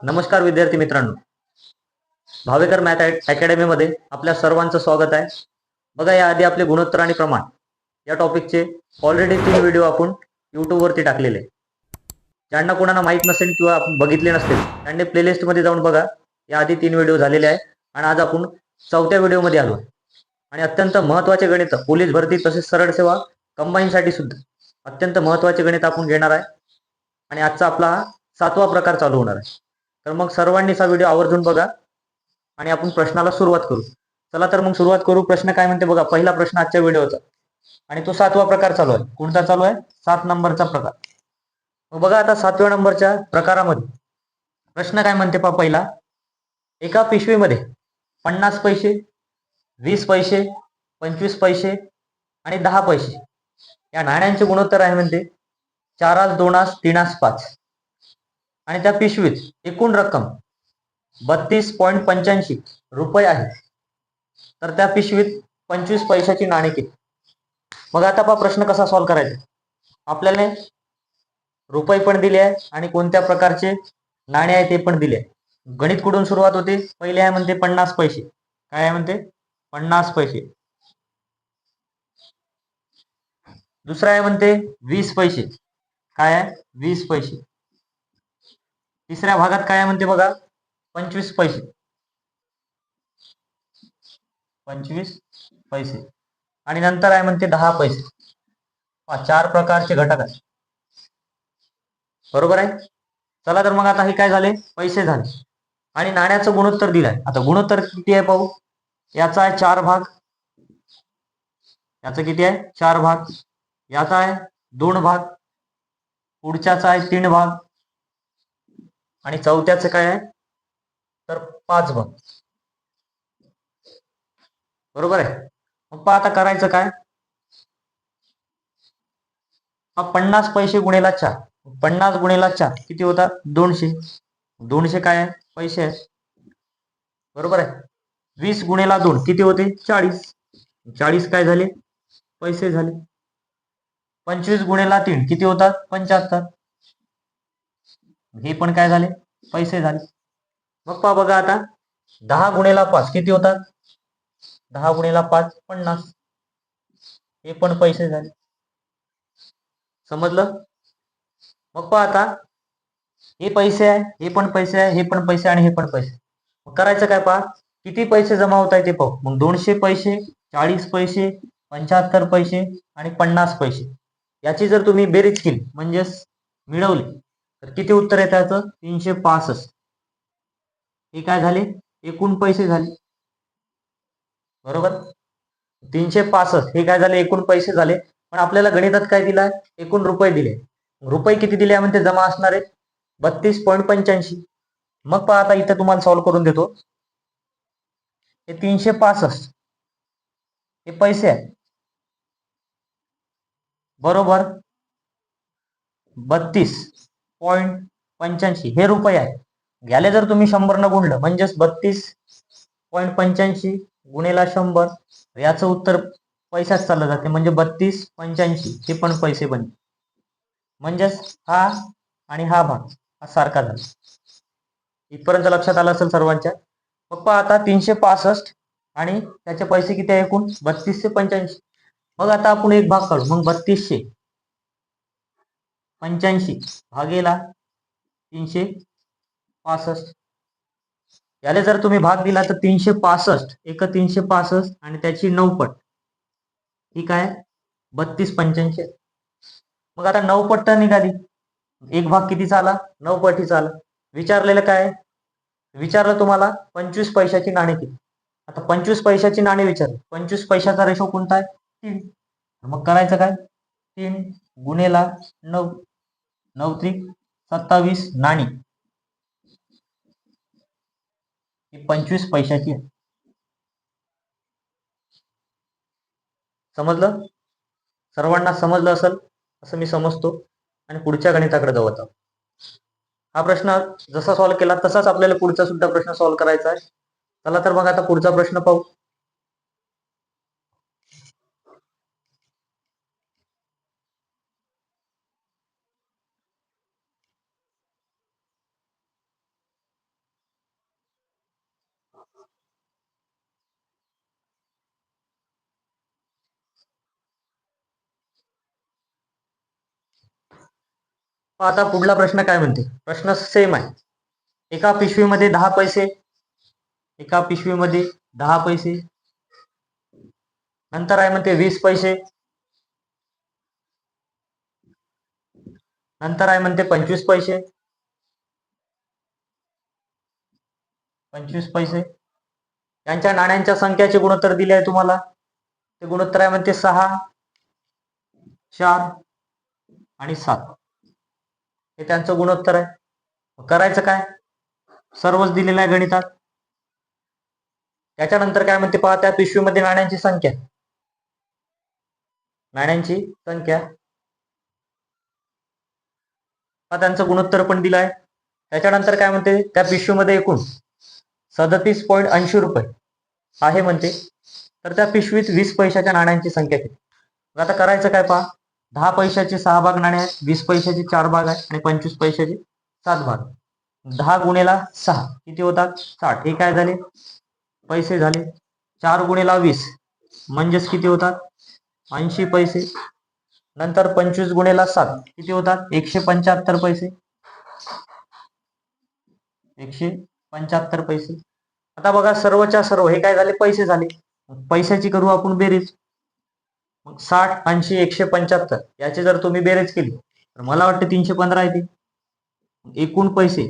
नमस्कार विद्यार्थी मित्रांनो, भावेकर मॅथ अकॅडमी मध्ये आपल्या सर्वांचं स्वागत आहे. बघा, याआधी आपले गुणोत्तर आणि प्रमाण या टॉपिकचे ऑलरेडी 3 व्हिडिओ आपण YouTube वरती टाकलेले. ज्यांना कोणाला माहीत नसेल किंवा आपण बघितले नसतील त्यांनी प्लेलिस्ट मध्ये जाऊन बघा. याआधी 3 व्हिडिओ झालेले आहे आणि आज आपण 4थ्या व्हिडिओमध्ये आलो आणि अत्यंत महत्त्वाचे गणित, पोलीस भरती तसेच सरळ सेवा कंबाईन साठी सुद्धा अत्यंत महत्त्वाचे गणित आपण घेणार आहे आणि आजचा आपला 7वा प्रकार चालू होणार आहे. तर मग सर्वांनी हा व्हिडिओ आवर्जून बघा आणि आपण प्रश्नाला सुरुवात करू. चला तर मग सुरुवात करू. प्रश्न काय म्हणते बघा, पहिला प्रश्न आजच्या व्हिडिओचा आणि तो 7वा प्रकार चालू आहे. कोणता चालू आहे? 7 नंबरचा प्रकार. मग बघा, आता 7व्या नंबरच्या प्रकारामध्ये प्रश्न काय म्हणते पहा. पहिला, एका पिशवीमध्ये 50 पैसे, 20 पैसे, 25 पैसे आणि 10 पैसे या नाण्यांचे गुणोत्तर आहे म्हणते 4 2 3 5 आणि त्या पिशवीत एकूण रक्कम 32.85 रुपये आहे. तर त्या पिशवीत 25 पैशाची नाणी किती? मग आता पहा प्रश्न कसा सॉल्व्ह करायचा. आपल्याला रुपये पण दिले आहे आणि कोणत्या प्रकारचे नाणे आहे ते पण दिले आहे. गणित कुठून सुरुवात होते? पहिले आहे म्हणते 50 पैसे. काय आहे म्हणते? 50 पैसे. दुसरा आहे म्हणते 20 पैसे. काय आहे? 20 पैसे. तिसऱ्या भागात काय आहे म्हणते बघा, 25 पैसे. 25 पैसे आणि नंतर आहे म्हणते 10 पैसे. 4 प्रकारचे घटक आहेत. बरोबर आहे. चला तर मग आता हे काय झाले? पैसे झाले आणि नाण्याचं गुणोत्तर दिलंय. आता गुणोत्तर किती आहे पाहू. याचा आहे 4 भाग. याचं किती आहे? 4 भाग. याचा आहे 2 भाग. पुढच्याचा आहे 3 भाग आणि चौथ्याचं काय आहे? तर 5 भाग. बरोबर आहे. मग पहा आता करायचं काय. 50 पैसे गुणेला 4. 50 गुणेला 4 किती होतात? 200. 200 काय आहे? पैसे आहेत. बरोबर आहे. 20 गुणेला 2 किती होते? 40. 40 काय झाले? पैसे झाले. 25 गुणेला 3 किती होतात? 75. हे पण काय झाले? पैसे झाले. मग पहा बघा आता 10 गुणेला 5 किती होतात? 10 गुणेला 5 50. हे पण पैसे झाले. समजलं? मग पहा आता हे पैसे आहे, हे पण पैसे आहे, हे पण पैसे आणि हे पण पैसे. मग करायचं काय पहा, किती पैसे जमा होत आहे ते पाहू. मग 200 पैसे, 40 पैसे, 75 पैसे आणि 50 पैसे याची जर तुम्ही बेरीज केली म्हणजेच मिळवली तर किती उत्तर येतं याचं? 365. हे काय झाले? एकूण पैसे झाले. बरोबर. 365 हे काय झाले? एकूण पैसे झाले. पण आपल्याला गणितात काय दिलाय? एकूण रुपये दिले. रुपये किती दिले म्हणजे जमा असणार आहे? 32.85. मग पहा आता इथं तुम्हाला सॉल्व्ह करून देतो. हे 365 हे पैसे आहे. बरोबर 32.85 हे रुपये आहे. याले जर तुम्ही 100 न गुणलं म्हणजेच 32.85 गुणेला 100 याचं उत्तर पैशात चाललं जाते म्हणजे 32.85 हे पण पैसे बनते. म्हणजेच हा आणि हा भाग हा सारखा झाला. इथपर्यंत लक्षात आलं असेल सर्वांच्या. मग पहा आता 365 आणि त्याचे पैसे किती आहे एकूण? 3285. मग आता आपण एक भाग काढू. मग 3285 भागेला 365. याले जर तुम्ही भाग दिला तर 365 एक 365 आणि त्याची 9 पट. ठीक आहे 3285. मग आता 9 पट निघाली. एक भाग कितीचा आला? 9 पटीचा आला. विचारलेलं काय? विचारलं तुम्हाला 25 पैशाची नाणी किती. आता 25 पैशाची नाणी विचारली. 25 पैशाचा रेशो कोणता आहे? 3. मग करायचं काय? 3 गुणेला 9. 9 त्रिक 27 नाणी ही 25 पैशाची आहे. समजलं? सर्वांना समजलं असेल असं मी समजतो आणि पुढच्या गणिताकडे जाऊ आहोत. हा प्रश्न जसा सॉल्व्ह केला तसाच आपल्याला पुढचा सुद्धा प्रश्न सॉल्व्ह करायचा आहे. चला तर मग आता पुढचा प्रश्न पाहू. आता पुढला प्रश्न काय म्हणते, प्रश्न सेम आहे. एका पिशवीमध्ये 10 पैसे, एका पिशवीमध्ये 10 पैसे, नंतर आहे म्हणते 20 पैसे, नंतर आहे म्हणते 25 पैसे, 25 पैसे. यांच्या नाण्यांच्या संख्याचे गुणोत्तर दिले आहे तुम्हाला. ते गुणोत्तर आहे म्हणते 6, 4 आणि 7. हे त्यांचं गुणोत्तर आहे. करायचं काय, सर्वच दिलेलं आहे गणितात. त्याच्यानंतर काय म्हणते पहा, त्या पिशवीमध्ये नाण्यांची संख्या, नाण्यांची संख्या हा त्यांचं गुणोत्तर पण दिलं आहे. त्याच्यानंतर काय म्हणते, त्या पिशवीमध्ये एकूण 37.80 रुपये आहे म्हणते. तर त्या पिशवीत 20 पैशाच्या नाण्यांची संख्या किती. आता करायचं काय पहा, 10 पैशाचे 6 भाग नाणे आहेत, 20 पैशाचे 4 भाग आहेत आणि 25 पैशाचे 7 भाग. 10 गुणेला 6 किती होतात, 60. हे काय झाले, पैसे झाले. 4 गुणेला 20 म्हणजेच किती होतात, 80 पैसे. नंतर 25 गुणेला 7 किती होतात, 175 पैसे, 175 पैसे. आता बघा सर्वच्या सर्व हे काय झाले, पैसे झाले. पैशाची करू आपण बेरीज. मग 60, 80, 175 याची जर तुम्ही बेरीज केली तर मला वाटते 315 येते. एकूण पैसे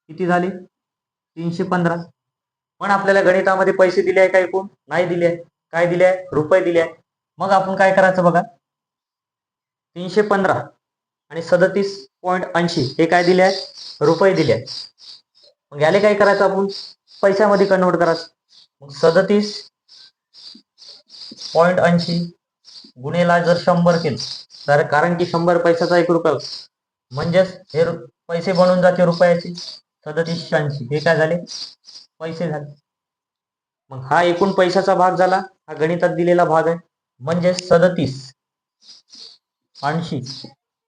किती झाले, 315. पण आपल्याला गणितामध्ये पैसे दिले आहे का, एकूण नाही दिले आहे. काय दिले आहे, रुपये दिले आहे. मग आपण काय करायचं बघा, 315 आणि 37.80 हे काय दिले आहे, रुपये दिले आहेत. मग याले काय करायचं, आपण पैशामध्ये कन्वर्ट करायचं. मग 37.80 गुणेला जर 100 केलं तर, कारण की 100 पैशाचा 1 रुपया म्हणजेच हे पैसे बनून जाते रुपयाचे. 3780 हे काय झाले, पैसे झाले. मग हा एकूण पैशाचा भाग झाला, हा गणितात दिलेला भाग आहे. म्हणजे 3780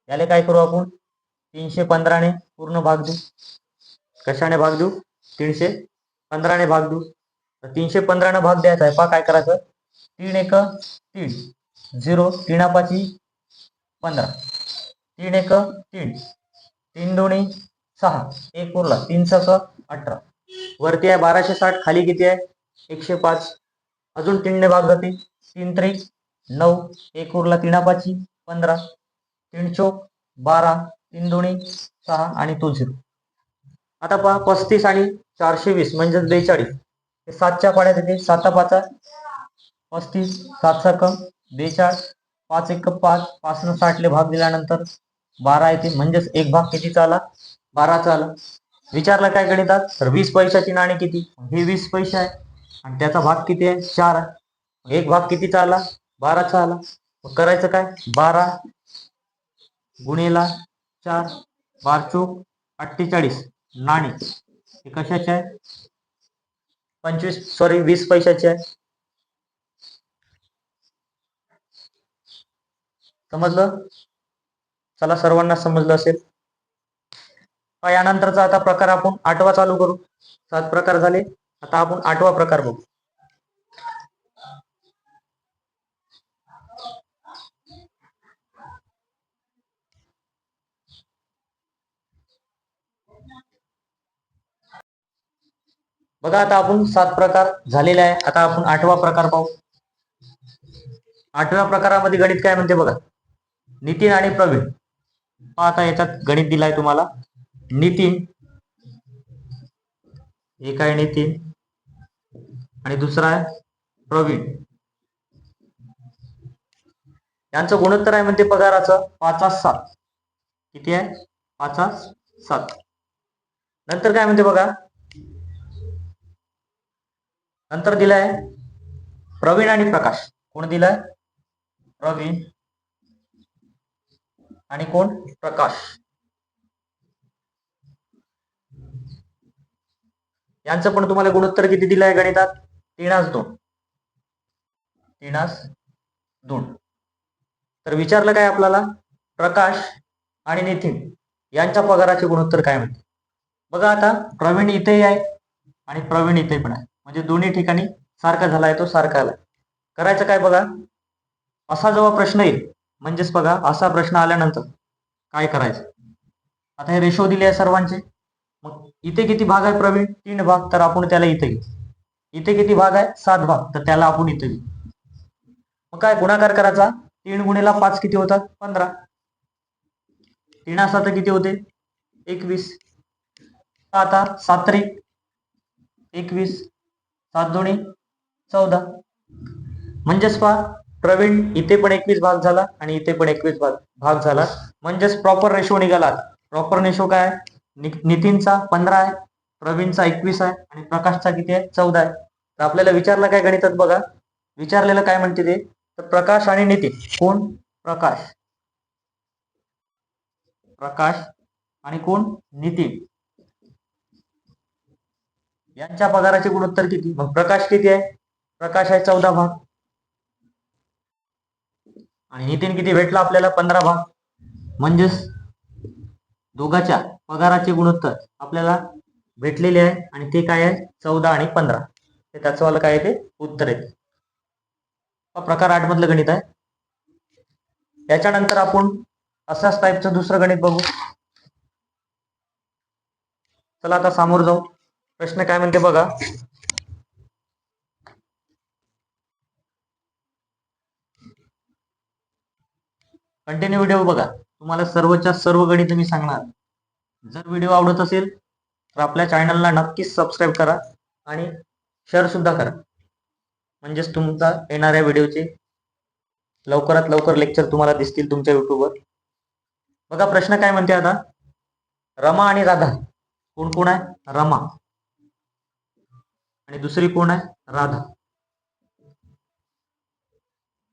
याले काय करू आपण, 315 ने पूर्ण भाग देऊ. कशाने भाग देऊ, 315 ने भाग देऊ. तर 315 ने भाग द्यायचा आहे. पहा काय करायचं, 3 1 3 0, 3 5 15, 3 1 3, 3 2 6, 1 उरला, 3 6 18. वरती आहे 1260, खाली किती आहे, 105. अजून 3 ने भाग जाते, 3 3 9, 1 उरला, 3 5 15, 3 4 12, 3 2 6 आणि 2 0. आता पहा 35 आणि 420 म्हणजे 42 हे 7च्या पाड्यात येते. 7 5 35, 7 6 42, 5 1 5, 5 न 60 ले भाग दिल्यानंतर 12 येते. म्हणजेच एक भाग कितीचा आला, 12चा आला. विचारलं काय गणितात, तर 20 पैशाची नाणी किती, हे 20 पैसे आहे आणि त्याचा भाग किती आहे, 4 आहे. एक भाग कितीचा आला, 12चा आला. मग करायचं काय, 12 गुणेला 4, 12 चोक 48 नाणी. हे कशाचे आहे, 20 पैशाचे आहे. समजलं, चला सर्वांना समजलं असेल. यानंतरचा आता प्रकार आपण 8वा चालू करू. 7 प्रकार झाले, आता आपण 8वा प्रकार बघू. बघा आता आपण 7 प्रकार झालेले आहे. आता आपण 8वा प्रकार पाहू. 8व्या प्रकारामध्ये गणित काय म्हणते बघा, नितीन आणि प्रवीण. आता याच्यात गणित दिलाय तुम्हाला. नितीन, एक आहे नितीन आणि दुसरा आहे प्रवीण. यांचं गुणोत्तर आहे म्हणते पगाराचं 5:7. किती आहे, 5:7. नंतर काय म्हणते बघा, नंतर दिलाय प्रवीण आणि प्रकाश. कोण दिलाय, प्रवीण आणि कोण, प्रकाश. यांचं पण तुम्हाला गुणोत्तर किती दिलंय गणितात, 3:2. 3:2. तर विचारलं काय आपल्याला, प्रकाश आणि नितीन यांच्या पगाराचे गुणोत्तर काय म्हणते. बघा आता प्रवीण इथेही आहे आणि प्रवीण इथे पण आहे, म्हणजे दोन्ही ठिकाणी सारखा झालाय, तो सारखा आलाय. करायचं काय बघा, असा जेव्हा प्रश्न येईल, म्हणजेच बघा असा प्रश्न आल्यानंतर काय करायचं, आता हे रेशो दिले आहे सर्वांचे. मग इथे किती भाग आहे प्रवीण? 3 भाग, तर आपण त्याला इथे घेऊ. इथे किती भाग आहे? 7 भाग, तर त्याला आपण इथे घेऊ. मग काय गुणाकार करायचा? 3 गुणिला 5 किती होतात? 15. 3 7 किती होते? 21. आता 7 3 21, 7 2 14. म्हणजेच पहा प्रवीण इथे पण 21 भाग झाला आणि इथे पण 21 भाग झाला. म्हणजेच प्रॉपर रेशो निघाला. प्रॉपर रेशो काय आहे? नितीनचा 15 आहे, प्रवीणचा 21 आहे आणि प्रकाशचा किती आहे? 14 आहे. तर आपल्याला विचारलं काय गणितात बघा, विचारलेलं काय म्हणते ते, तर प्रकाश आणि नितीन. कोण? प्रकाश. प्रकाश आणि कोण? नितीन. यांच्या पगाराचे गुणोत्तर किती? मग प्रकाश किती आहे? प्रकाश आहे 14 भाग आणि नितीन किती भेटला आपल्याला? 15 भाग. म्हणजेच दोघांच्या पगाराचे गुणोत्तर आपल्याला भेटलेले आहे आणि ते काय आहे? 14 आणि 15. ते त्याचं वाला काय आहे ते उत्तर आहे. प्रकार 8 मधलं गणित आहे. त्याच्यानंतर आपण असाच टाईपचं दुसरं गणित बघू. चला आता समोर जाऊ. प्रश्न काय म्हणते बघा. कंटिन्यू व्हिडिओ बघा, तुम्हाला सर्वच्या सर्व गणित मी सांगणार. जर व्हिडिओ आवडत असेल तर आपल्या चॅनलला नक्कीच सबस्क्राईब करा आणि शेअर सुद्धा करा. म्हणजेच तुमचा येणाऱ्या व्हिडिओचे लवकरात लवकर लेक्चर तुम्हाला दिसतील तुमच्या युट्यूबवर. बघा प्रश्न काय म्हणते आता. रमा आणि राधा कोण कोण आहे? रमा आणि दुसरी कोण आहे? राधा.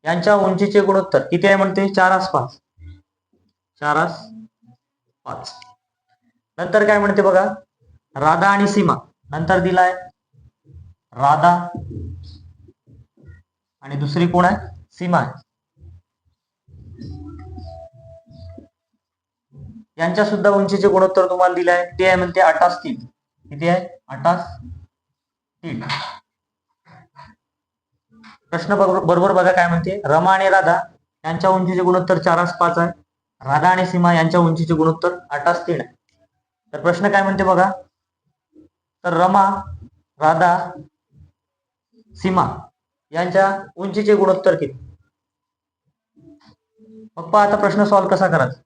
यांच्या उंचीचे गुणोत्तर किती आहे म्हणते? 4:5. 4:5. नंतर काय म्हणते बघा, राधा आणि सीमा. नंतर दिलाय राधा आणि दुसरी कोण आहे? सीमा आहे. यांच्या सुद्धा उंचीचे गुणोत्तर तुम्हाला दिले आहे. ते आहे म्हणते 8:3. किती आहे? 8:3. प्रश्न बरोबर बघा काय म्हणते. रमा आणि राधा यांच्या उंचीचे गुणोत्तर 4:5 आहे. राधा आणि सीमा यांच्या उंचीचे गुणोत्तर 8:3 आहे. तर प्रश्न काय म्हणते बघा, तर रमा, राधा, सीमा यांच्या उंचीचे गुणोत्तर किती? पप्पा आता प्रश्न सॉल्व्ह कसा करायचा.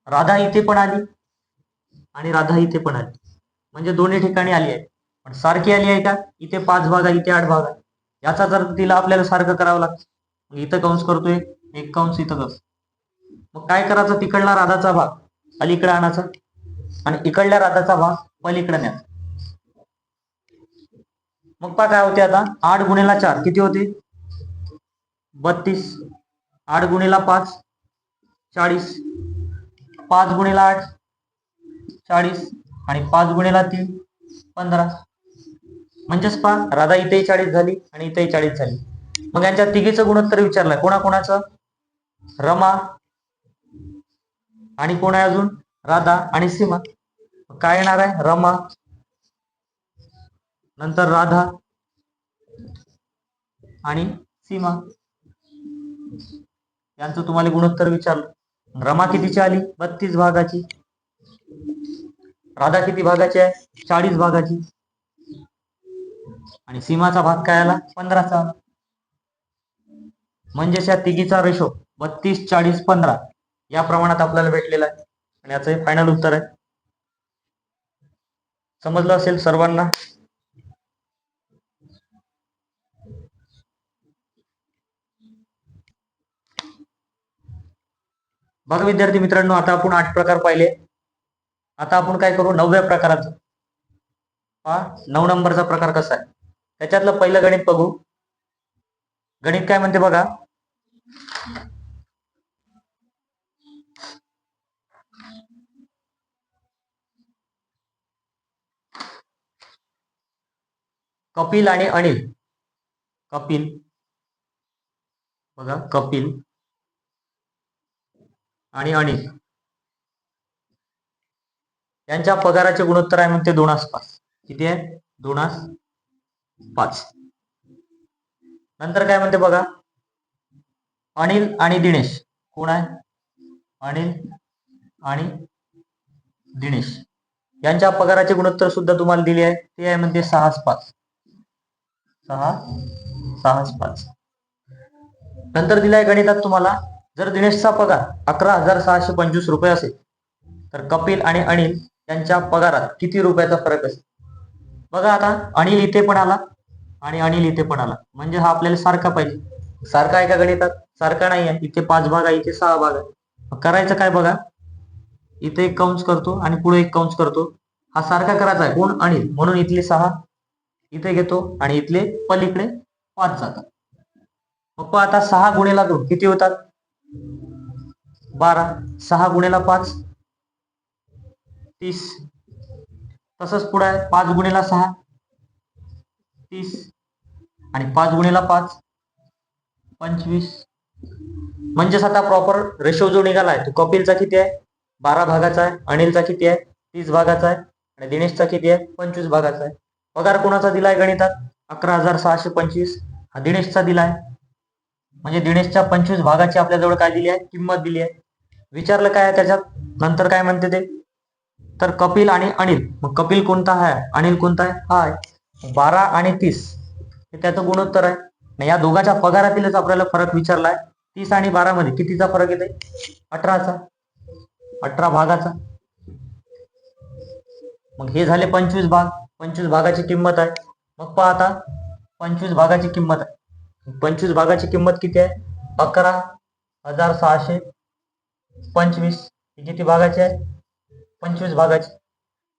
राधा इथे पण आली आणि राधा इथे पण आली, म्हणजे दोन्ही ठिकाणी आली आहे, पण सारखी आली आहे का? इथे 5 भाग आहे, इथे 8 भाग आहे. याचा जर तिला आपल्याला सारखं करावं लागतं. मग इथं कंस करतोय, एक कंस इथं कंस. मग काय करायचं, तिकडला राधाचा भाग अलीकडे आणायचा आणि इकडल्या राधाचा भाग पलीकडे न्यायचा. मग पहा काय होते आता. 8 गुणिला 4 किती होते? 32. 8 गुणिला 5 40. 5 गुणिला 8 40 आणि 5 गुणिला 3 15. म्हणजेच पहा राधा इथेही 40 झाली आणि इथेही 40 झाली. मग यांच्या तिघीचं गुणोत्तर विचारलंय. कोणाकोणाचं? रमा आणि कोण आहे अजून? राधा आणि सीमा. काय येणार आहे? रमा नंतर राधा आणि सीमा यांचं तुम्हाला गुणोत्तर विचारलं. रमा कितीची आली? 32 भागाची. राधा किती भागाची आहे? 40 भागाची. आणि सीमाचा भाग काय आला? 15चा. म्हणजेच या तिघीचा रेशो 32 40 15 या प्रमाणात आपल्याला भेटलेला आहे आणि याचं हे फायनल उत्तर आहे. समजलं असेल सर्वांना. बघा विद्यार्थी मित्रांनो, आता आपण 8 प्रकार पाहिले. आता आपण काय करू? 9व्या प्रकाराचं. 9 नंबरचा प्रकार कसा आहे त्याच्यातलं पहिलं गणित बघू. गणित काय म्हणते बघा. कपिल आणि अनिल. कपिल बघा, कपिल आणि अनिल यांच्या पगाराचे गुणोत्तर आहे म्हणते 2:5. किती आहे? 2:5. नंतर काय म्हणते बघा, अनिल आणि दिनेश. कोण आहे? अनिल आणि दिनेश यांच्या पगाराचे गुणोत्तर सुद्धा तुम्हाला दिले आहे. ते आहे म्हणते 6:5. 6:5. नंतर दिलाय गणितात तुम्हाला, जर दिनेशचा पगार 11,625 रुपये असेल तर कपिल आणि अनिल यांच्या पगारात किती रुपयाचा फरक असेल. बघा आता अनिल इथे पण आला आणि अनिल इथे पण आला, म्हणजे हा आपल्याला सारखा पाहिजे. सारखा आहे का गणितात? सारखा नाही आहे. इथे 5 भाग आहे, इथे 6 भाग आहे. मग करायचं काय बघा, इथे एक कंस करतो आणि पुढे एक कंस करतो. हा सारखा करायचा आहे, कोण? अनिल. म्हणून इथले 6 इथे घेतो आणि इथले पलीकडे 5 जातात. मग आता 6 गुणिला 2 किती होतात? 12. 6 गुणिला 5 30. तसंच पुढे 5 गुणिला 6 30 आणि 5 गुणिला 5 25. म्हणजेच आता प्रॉपर रेशो जो निघालाय तो कपिलचा किती आहे? 12 भागाचा आहे. अनिलचा किती आहे? 30 भागाचा आहे. आणि दिनेशचा किती आहे? 25 भागाचा आहे. पगार कोणाचा दिलाय गणितात? 11,625 हा दिनेशचा दिलाय. म्हणजे दिनेशच्या 25 भागाची आपल्याजवळ काय दिली आहे? किंमत दिली आहे. विचारलं काय आहे त्याच्यात? नंतर काय म्हणते ते? तर कपिल आणि अनिल. मग कपिल कोणता आहे? अनिल कोणता आहे? हा आहे. 12 आणि 30 हे त्याचं गुणोत्तर आहे. या दोघांच्या पगारातीलच आपल्याला फरक विचारलाय. 30 आणि 12 मध्ये कितीचा फरक येते? 18चा. 18 भागाचा. मग हे झाले 25 भाग. 25 भागाची किंमत आहे. मग पहा आता 25 भागाची किंमत आहे. 25 भागाची किंमत किती आहे? 11,625. ही किती भागाची आहे? 25 भागाची.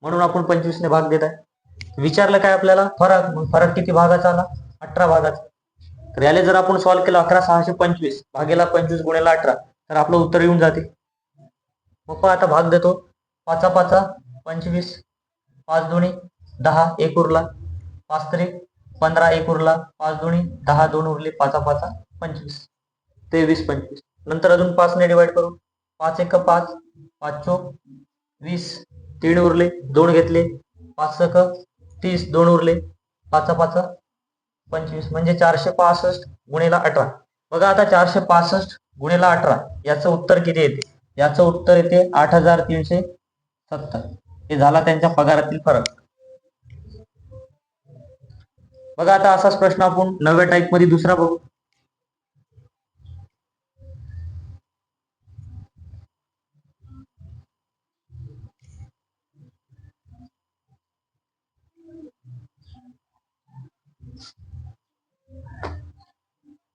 म्हणून आपण 25 ने भाग देत आहे. विचारलं काय आपल्याला? फरक. मग फरक किती भागाचा आला? 18 भागाचा. तर याला जर आपण सॉल्व्ह केलं 11,625 भागेला 25 गुणिला 18 तर आपलं उत्तर येऊन जाते. मग आता भाग देतो. 5 5 25, 5 दोन्ही 10, 1 उरला, 5 3 15, 1 उरला, 5 दोन्ही 10, 2 उरले, 5 5 25, 23 25. नंतर अजून 5 ने डिवाइड करू. 5 1 5, 5 चोक 20, 3 उरले, 2 घेतले, 5 1 30, 2 उरले, 5 5 25 म्हणजे 465 गुणिला 18. बघा आता 465 गुणिला 18 याचं उत्तर किती येते? याचं उत्तर येते 8,370. हे झाला त्यांच्या पगारातील फरक. बघा आता असाच प्रश्न आपण 9व्या टाईप मध्ये दुसरा बघू.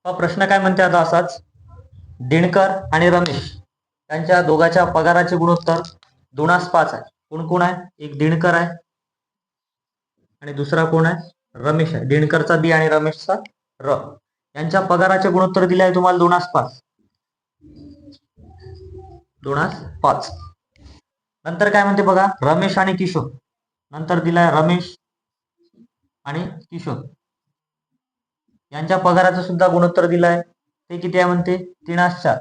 प्रश्न काय म्हणते आता असाच, दिनकर आणि रमेश यांच्या दोघांच्या पगाराचे गुणोत्तर 2:5 आहे. कोण कोण आहे? एक दिनकर आहे आणि दुसरा कोण आहे? रमेश आहे. दिनकरचा दी आणि रमेशचा र. यांच्या पगाराचे गुणोत्तर दिले आहे तुम्हाला 2:5. 2:5. नंतर काय म्हणते बघा, रमेश आणि किशोर. नंतर दिलाय रमेश आणि किशोर यांच्या पगाराचं सुद्धा गुणोत्तर दिलाय. ते किती आहे म्हणते? 3:4.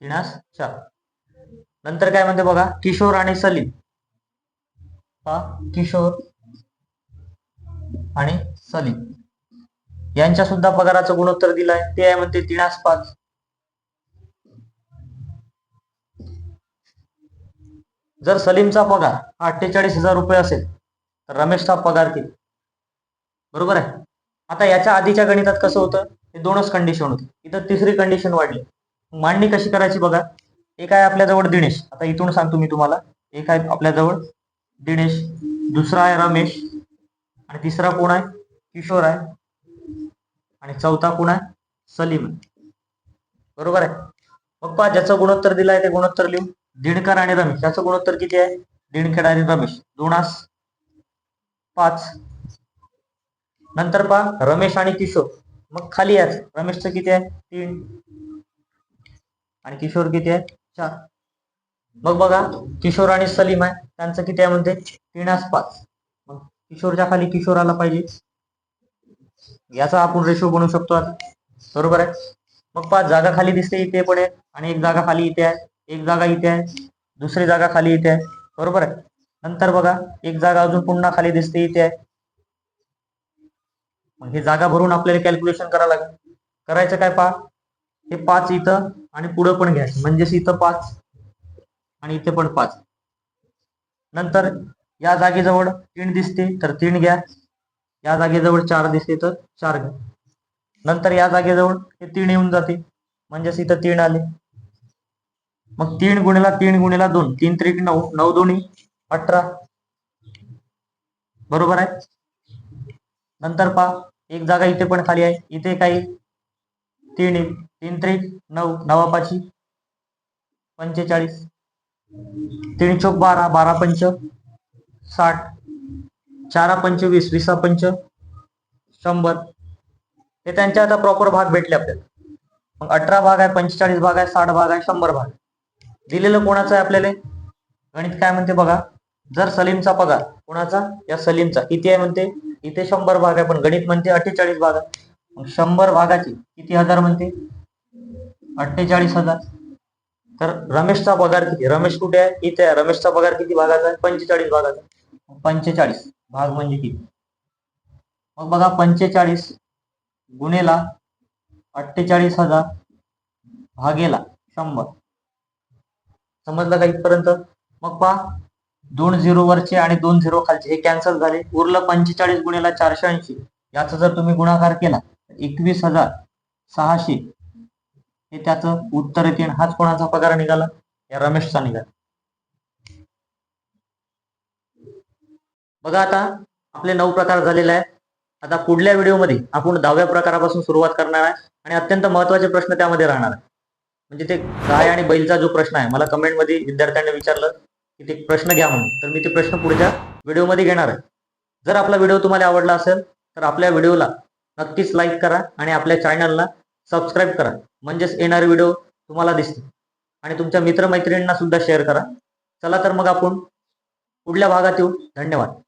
3:4. नंतर काय म्हणते बघा, किशोर आणि सलीम. किशोर आणि सलीम यांच्या सुद्धा पगाराचं गुणोत्तर दिलाय. ते आहे म्हणते 3:5. जर सलीमचा पगार 48,000 रुपये असेल तर रमेशचा पगार किती? बरोबर आहे. आता याच्या आधीच्या गणितात कसं होतं? हे दोनच कंडिशन होती. इथं तिसरी कंडिशन वाढली. मांडणी कशी करायची बघा. एक आहे आपल्याजवळ दिनेश. आता इथून सांगतो मी तुम्हाला. एक आहे आपल्याजवळ दिनेश, दुसरा आहे रमेश आणि तिसरा कोण आहे? किशोर आहे आणि चौथा कोण आहे? सलीम. बरोबर आहे. मग पहा ज्याचं गुणोत्तर दिलाय ते गुणोत्तर लिहू. दिनकर आणि रमेश याचं गुणोत्तर किती आहे? दिनकर आणि रमेश 2:5. नंतर पहा रमेश आणि किशोर. मग खाली याच रमेशचं किती आहे? 3 आणि किशोर किती आहे? 4. मग बघा किशोर आणि सलीम आहे, त्यांचं किती आहे म्हणते? 3:5. मग किशोरच्या खाली किशोर आला पाहिजे. याचा आपण रेशो बनवू शकतो आता. बरोबर आहे. मग पहा जागा खाली दिसते इथे पण आहे आणि एक जागा खाली इथे आहे, एक जागा इथे आहे, दुसरी जागा खाली इथे आहे. बरोबर आहे. नंतर बघा एक जागा अजून पुन्हा खाली दिसते इथे आहे. मग हे जागा भरून आपल्याला कॅल्क्युलेशन करावं लागेल. करायचं काय पहा, हे 5 इथं आणि पुढं पण घ्यायचं, म्हणजेच इथं 5 आणि इथे पण 5. नंतर या जागेजवळ 3 दिसते तर 3 घ्या, या जागेजवळ 4 दिसते तर 4 घ्या. नंतर या जागेजवळ हे 3 येऊन जाते, म्हणजेच इथं 3 आले. मग 3 गुणिला 3 गुणिला 2, 3 त्रिक 9, 9 दोन्ही 18. बरोबर आहे. नंतर पहा एक जागा इथे पण खाली आहे, इथे काही 3 येईल, 3 त्रिक 9, 9 पाची 45, 3 चौक 12, 12 पंच 60, 4 पंच 20, 20 पंच 100. हे त्यांचे आता प्रॉपर भाग भेटले आपल्याला. मग 18 भाग आहे, 45 भाग आहे, 60 भाग आहे, 100 भाग. दिलेलं कोणाचं आहे आपल्याला? गणित काय म्हणते बघा. जर सलीमचा पगार, कोणाचा? या सलीमचा किती आहे म्हणते? इथे 100 भाग आहे, पण गणित म्हणते 48 भाग आहे. मग 100 भागाचे किती हजार म्हणते? 48,000. तर रमेशचा पगार किती? रमेश कुठे आहे? इथे आहे. रमेशचा पगार किती भागाचा आहे? 45 भागाचा. 45 भाग म्हणजे किती? मग बघा 45 गुणेला 48,000 भागेला 100. समजलं का इथपर्यंत? मग पहा 2 0 वरचे आणि 2 0 खालचे हे कॅन्सल झाले. उरलं 45 गुणिला 480. याचा जर तुम्ही गुणाकार केला 21,600 हे त्याचं उत्तर येते. हाच कोणाचा पगार निघाला? या रमेशचा निघाला. बघा आता आपले 9 प्रकार झालेले आहेत. आता पुढल्या व्हिडिओमध्ये आपण 10व्या प्रकारापासून सुरुवात करणार आहे आणि अत्यंत महत्त्वाचे प्रश्न त्यामध्ये राहणार आहे. म्हणजे ते गाय आणि बैलचा जो प्रश्न आहे, मला कमेंटमध्ये विद्यार्थ्यांनी विचारलं की ते प्रश्न घ्या म्हणून, तर मी ते प्रश्न पुढच्या व्हिडिओमध्ये घेणार आहे. जर आपला व्हिडिओ तुम्हाला आवडला असेल तर आपल्या व्हिडिओला नक्कीच लाईक करा आणि आपल्या चॅनलला सबस्क्राईब करा, म्हणजेच येणारे व्हिडिओ तुम्हाला दिसतील. आणि तुमच्या मित्रमैत्रिणींना सुद्धा शेअर करा. चला तर मग आपण पुढल्या भागात येऊ. धन्यवाद.